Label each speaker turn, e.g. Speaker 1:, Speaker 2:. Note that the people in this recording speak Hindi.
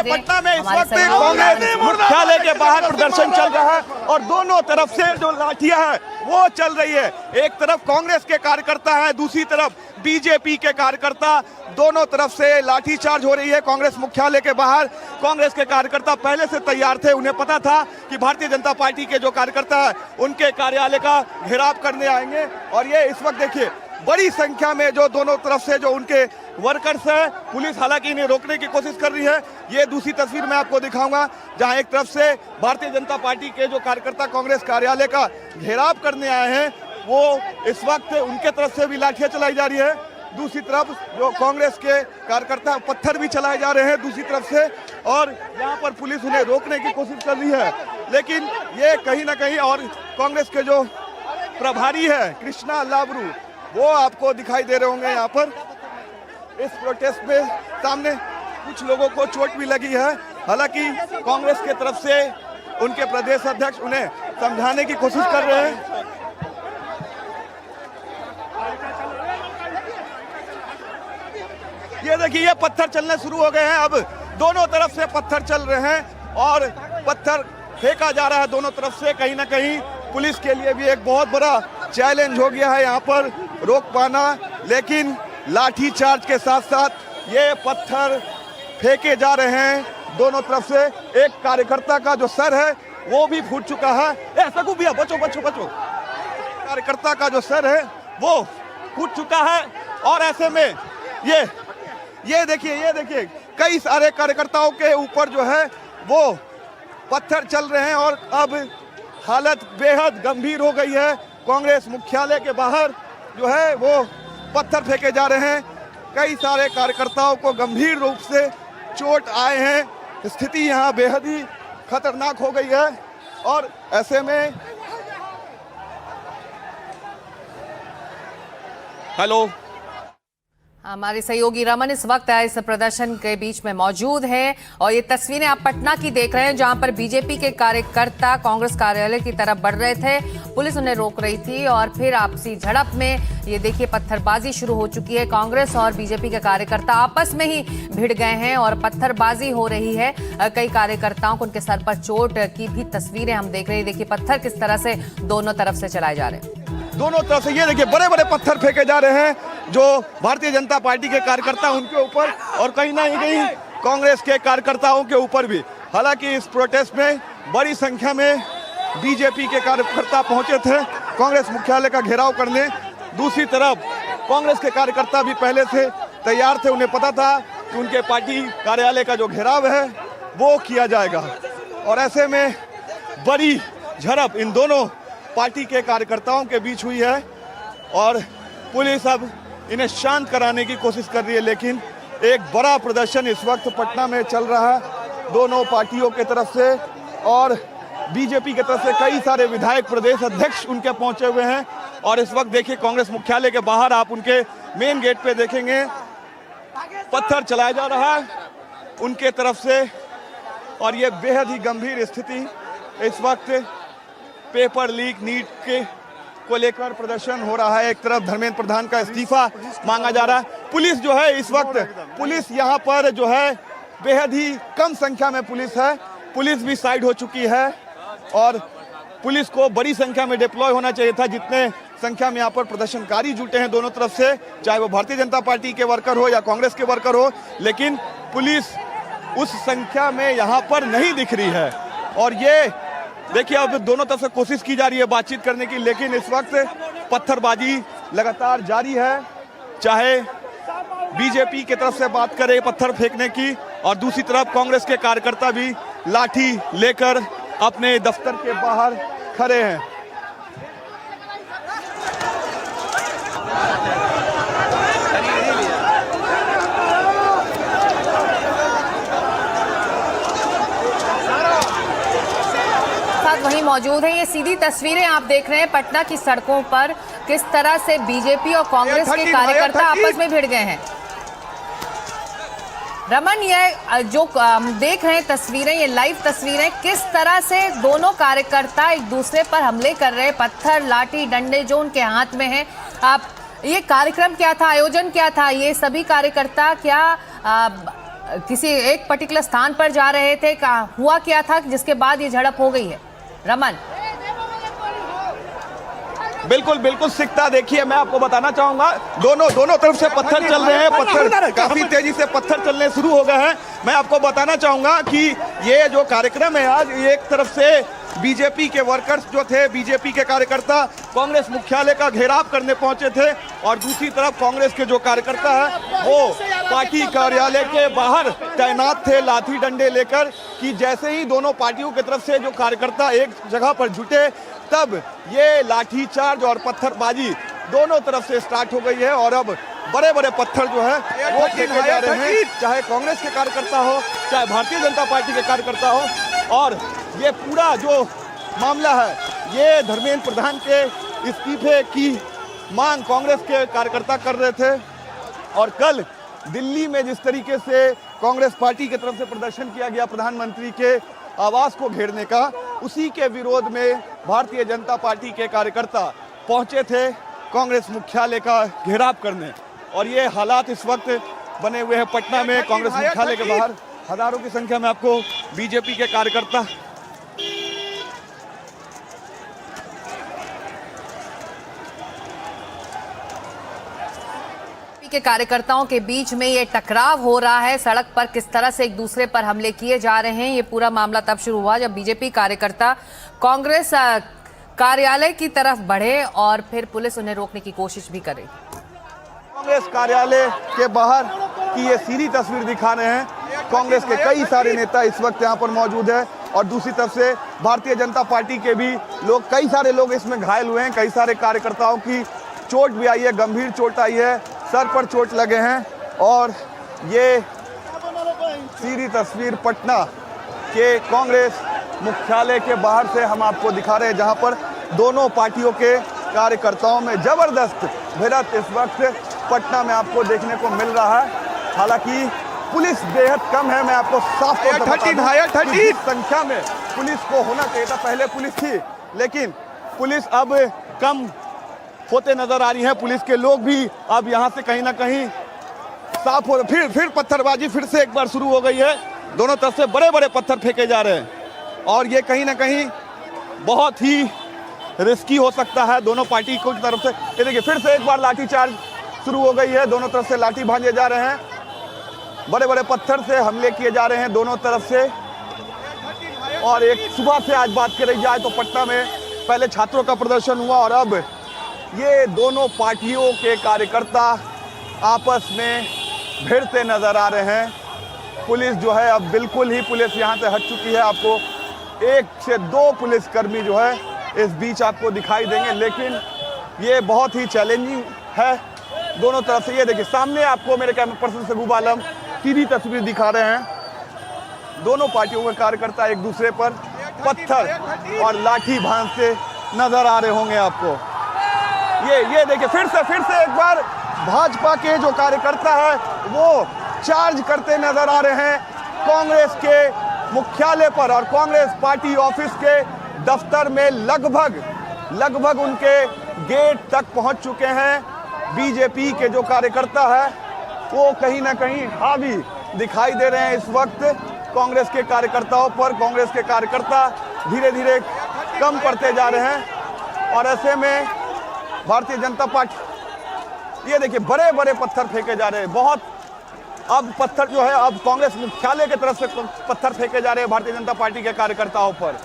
Speaker 1: देखिए पटना में इस वक्त कांग्रेस मुख्यालय के बाहर प्रदर्शन चल रहा है और दोनों तरफ से जो लाठियां हैं वो चल रही है। एक तरफ कांग्रेस के कार्यकर्ता हैं, दूसरी तरफ बीजेपी के कार्यकर्ता, दोनों तरफ से लाठीचार्ज हो रही है कांग्रेस मुख्यालय के बाहर। कांग्रेस के कार्यकर्ता पहले से तैयार थे, उन्हें पता था कि भारतीय जनता पार्टी के जो कार्यकर्ता है उनके कार्यालय का घेराव करने आएंगे और ये इस वक्त देखिए बड़ी संख्या में जो दोनों तरफ से जो उनके वर्कर्स हैं, पुलिस हालांकि इन्हें रोकने की कोशिश कर रही है। ये दूसरी तस्वीर मैं आपको दिखाऊंगा जहां एक तरफ से भारतीय जनता पार्टी के जो कार्यकर्ता कांग्रेस कार्यालय का घेराव करने आए हैं वो इस वक्त उनके तरफ से भी लाठियां चलाई जा रही है, दूसरी तरफ जो कांग्रेस के कार्यकर्ता पत्थर भी चलाए जा रहे हैं दूसरी तरफ से और यहाँ पर पुलिस उन्हें रोकने की कोशिश कर रही है। लेकिन ये कहीं ना कहीं और कांग्रेस के जो प्रभारी है कृष्णा लाबरू वो आपको दिखाई दे रहे होंगे यहाँ पर इस प्रोटेस्ट में। सामने कुछ लोगों को चोट भी लगी है, हालांकि कांग्रेस के तरफ से उनके प्रदेश अध्यक्ष उन्हें समझाने की कोशिश कर रहे हैं। ये देखिए ये पत्थर चलने शुरू हो गए हैं, अब दोनों तरफ से पत्थर चल रहे हैं और पत्थर फेंका जा रहा है दोनों तरफ से। कहीं ना कहीं पुलिस के लिए भी एक बहुत बड़ा चैलेंज हो गया है यहाँ पर रोक पाना, लेकिन लाठी चार्ज के साथ साथ ये पत्थर फेंके जा रहे हैं दोनों तरफ से। एक कार्यकर्ता का जो सर है वो भी फूट चुका है। सगु भैया बचो बचो बचो। कार्यकर्ता का जो सर है वो फूट चुका है और ऐसे में ये देखिए कई सारे कार्यकर्ताओं के ऊपर जो है वो पत्थर चल रहे हैं और अब हालत बेहद गंभीर हो गई है। कांग्रेस मुख्यालय के बाहर जो है वो पत्थर फेंके जा रहे हैं, कई सारे कार्यकर्ताओं को गंभीर रूप से चोट आए हैं, स्थिति यहाँ बेहद ही खतरनाक हो गई है और ऐसे में हेलो
Speaker 2: हमारे सहयोगी रमन इस वक्त इस प्रदर्शन के बीच में मौजूद है और ये तस्वीरें आप पटना की देख रहे हैं जहां पर बीजेपी के कार्यकर्ता कांग्रेस कार्यालय की तरफ बढ़ रहे थे, पुलिस उन्हें रोक रही थी और फिर आपसी झड़प में ये देखिए पत्थरबाजी शुरू हो चुकी है। कांग्रेस और बीजेपी के कार्यकर्ता आपस में ही भिड़ गए हैं और पत्थरबाजी हो रही है। कई कार्यकर्ताओं को उनके सर पर चोट की भी तस्वीरें हम देख रहे हैं। देखिए पत्थर किस तरह से दोनों तरफ से चलाए जा रहे हैं,
Speaker 1: दोनों तरफ से ये देखिए बड़े बड़े पत्थर फेंके जा रहे हैं जो भारतीय जनता पार्टी के कार्यकर्ता उनके ऊपर और कहीं ना कहीं कांग्रेस के कार्यकर्ताओं के ऊपर भी। हालांकि इस प्रोटेस्ट में बड़ी संख्या में बीजेपी के कार्यकर्ता पहुंचे थे कांग्रेस मुख्यालय का घेराव करने। दूसरी तरफ कांग्रेस के कार्यकर्ता भी पहले से तैयार थे, उन्हें पता था कि उनके पार्टी कार्यालय का जो घेराव है वो किया जाएगा और ऐसे में बड़ी झड़प इन दोनों पार्टी के कार्यकर्ताओं के बीच हुई है और पुलिस अब इन्हें शांत कराने की कोशिश कर रही है। लेकिन एक बड़ा प्रदर्शन इस वक्त पटना में चल रहा है दोनों पार्टियों के तरफ से और बीजेपी की तरफ से कई सारे विधायक प्रदेश अध्यक्ष उनके पहुंचे हुए हैं और इस वक्त देखिए कांग्रेस मुख्यालय के बाहर आप उनके मेन गेट पे देखेंगे पत्थर चलाया जा रहा है उनके तरफ से और ये बेहद ही गंभीर स्थिति इस वक्त पेपर लीक नीट के को लेकर प्रदर्शन हो रहा है। एक तरफ धर्मेंद्र प्रधान का इस्तीफा मांगा जा रहा है। पुलिस जो है इस वक्त पुलिस यहाँ पर जो है बेहद ही कम संख्या में पुलिस है, पुलिस भी साइड हो चुकी है और पुलिस को बड़ी संख्या में डिप्लॉय होना चाहिए था। जितने संख्या में यहाँ पर प्रदर्शनकारी जुटे हैं दोनों तरफ से, चाहे वो भारतीय जनता पार्टी के वर्कर हो या कांग्रेस के वर्कर हो, लेकिन पुलिस उस संख्या में यहाँ पर नहीं दिख रही है। और ये देखिए अब दोनों तरफ से कोशिश की जा रही है बातचीत करने की, लेकिन इस वक्त पत्थरबाजी लगातार जारी है। चाहे बीजेपी की तरफ से बात करे पत्थर फेंकने की और दूसरी तरफ कांग्रेस के कार्यकर्ता भी लाठी लेकर अपने दफ्तर के बाहर खड़े हैं।
Speaker 2: वहीं मौजूद है। ये सीधी तस्वीरें आप देख रहे हैं पटना की सड़कों पर किस तरह से बीजेपी और कांग्रेस के कार्यकर्ता आपस में भिड़ गए हैं। रमन, ये जो देख रहे हैं तस्वीरें, ये लाइव तस्वीरें, किस तरह से दोनों कार्यकर्ता एक दूसरे पर हमले कर रहे हैं, पत्थर लाठी डंडे जो उनके हाथ में है। आप ये कार्यक्रम क्या था, आयोजन क्या था, ये सभी कार्यकर्ता क्या किसी एक पर्टिकुलर स्थान पर जा रहे थे, हुआ क्या था जिसके बाद ये झड़प हो गई है? रमन,
Speaker 1: बिल्कुल बिल्कुल सिकता देखिए, मैं आपको बताना चाहूंगा, दोनों तरफ से पत्थर चल रहे हैं, पत्थर काफी तेजी से पत्थर चलने शुरू हो गए हैं। मैं आपको बताना चाहूंगा कि ये जो कार्यक्रम है आज, एक तरफ से बीजेपी के वर्कर्स जो थे, बीजेपी के कार्यकर्ता कांग्रेस मुख्यालय का घेराव करने पहुंचे थे, और दूसरी तरफ कांग्रेस के जो कार्यकर्ता है वो पार्टी कार्यालय के बाहर तैनात थे लाठी डंडे लेकर, कि जैसे ही दोनों पार्टियों की तरफ से जो कार्यकर्ता एक जगह पर जुटे, तब ये लाठीचार्ज और पत्थरबाजी दोनों तरफ से स्टार्ट हो गई है। और अब बड़े बड़े पत्थर जो है वो फेंके जा रहे हैं, चाहे कांग्रेस के कार्यकर्ता हो, चाहे भारतीय जनता पार्टी के कार्यकर्ता हो। और ये पूरा जो मामला है, ये धर्मेंद्र प्रधान के इस्तीफे की मांग कांग्रेस के कार्यकर्ता कर रहे थे, और कल दिल्ली में जिस तरीके से कांग्रेस पार्टी की तरफ से प्रदर्शन किया गया प्रधानमंत्री के आवास को घेरने का, उसी के विरोध में भारतीय जनता पार्टी के कार्यकर्ता पहुंचे थे कांग्रेस मुख्यालय का घेराव करने। और ये हालात इस वक्त बने हुए हैं पटना में कांग्रेस मुख्यालय के बाहर। हजारों की संख्या में आपको बीजेपी के कार्यकर्ता
Speaker 2: के कार्यकर्ताओं के बीच में ये टकराव हो रहा है, सड़क पर किस तरह से एक दूसरे पर हमले किए जा रहे हैं। ये पूरा मामला तब शुरू हुआ जब बीजेपी कार्यकर्ता कांग्रेस कार्यालय की तरफ बढ़े और फिर पुलिस उन्हें रोकने की कोशिश भी करे।
Speaker 1: कांग्रेस कार्यालय के बाहर की ये सीधी तस्वीर दिखा रहे हैं। कांग्रेस के कई सारे नेता इस वक्त यहाँ पर मौजूद है, और दूसरी तरफ से भारतीय जनता पार्टी के भी लोग, कई सारे लोग इसमें घायल हुए हैं। कई सारे कार्यकर्ताओं की चोट भी आई है, गंभीर चोट आई है, सर पर चोट लगे हैं। और ये सीधी तस्वीर पटना के कांग्रेस मुख्यालय के बाहर से हम आपको दिखा रहे हैं, जहां पर दोनों पार्टियों के कार्यकर्ताओं में जबरदस्त भिड़ंत इस वक्त पटना में आपको देखने को मिल रहा है। हालांकि पुलिस बेहद कम है, मैं आपको साफ तौर पर बता दूं, इस संख्या में पुलिस को होना चाहिए था। पहले पुलिस थी, लेकिन पुलिस अब कम होते नजर आ रही है। पुलिस के लोग भी अब यहाँ से कहीं ना कहीं साफ हो, फिर पत्थरबाजी फिर से एक बार शुरू हो गई है। दोनों तरफ से बड़े बड़े पत्थर फेंके जा रहे हैं, और ये कहीं ना कहीं बहुत ही रिस्की हो सकता है दोनों पार्टी की तरफ से। ये देखिए, फिर से एक बार लाठीचार्ज शुरू हो गई है, दोनों तरफ से लाठी भांजे जा रहे हैं, बड़े बड़े पत्थर से हमले किए जा रहे हैं दोनों तरफ से। और एक सुबह से आज बात करी जाए तो पटना में पहले छात्रों का प्रदर्शन हुआ, और अब ये दोनों पार्टियों के कार्यकर्ता आपस में भिड़ते नजर आ रहे हैं। पुलिस जो है अब बिल्कुल ही पुलिस यहाँ से हट चुकी है। आपको 1 से 2 पुलिसकर्मी जो है इस बीच आपको दिखाई देंगे, लेकिन ये बहुत ही चैलेंजिंग है दोनों तरफ से। ये देखिए, सामने आपको मेरे कैमरा पर्सन सहबूब आलम सीधी तस्वीर दिखा रहे हैं। दोनों पार्टियों के कार्यकर्ता एक दूसरे पर पत्थर और लाठी भांजते नजर आ रहे होंगे आपको। ये देखिए, फिर से एक बार भाजपा के जो कार्यकर्ता है वो चार्ज करते नजर आ रहे हैं कांग्रेस के मुख्यालय पर, और कांग्रेस पार्टी ऑफिस के दफ्तर में लगभग उनके गेट तक पहुंच चुके हैं। बीजेपी के जो कार्यकर्ता है वो कहीं ना कहीं हावी दिखाई दे रहे हैं इस वक्त कांग्रेस के कार्यकर्ताओं पर। कांग्रेस के कार्यकर्ता धीरे धीरे कम पड़ते जा रहे हैं, और ऐसे में भारतीय जनता पार्टी, ये देखिए, बड़े बड़े पत्थर फेंके जा रहे हैं। बहुत अब पत्थर जो है, अब कांग्रेस मुख्यालय की तरफ से पत्थर फेंके जा रहे हैं भारतीय जनता पार्टी के कार्यकर्ताओं पर।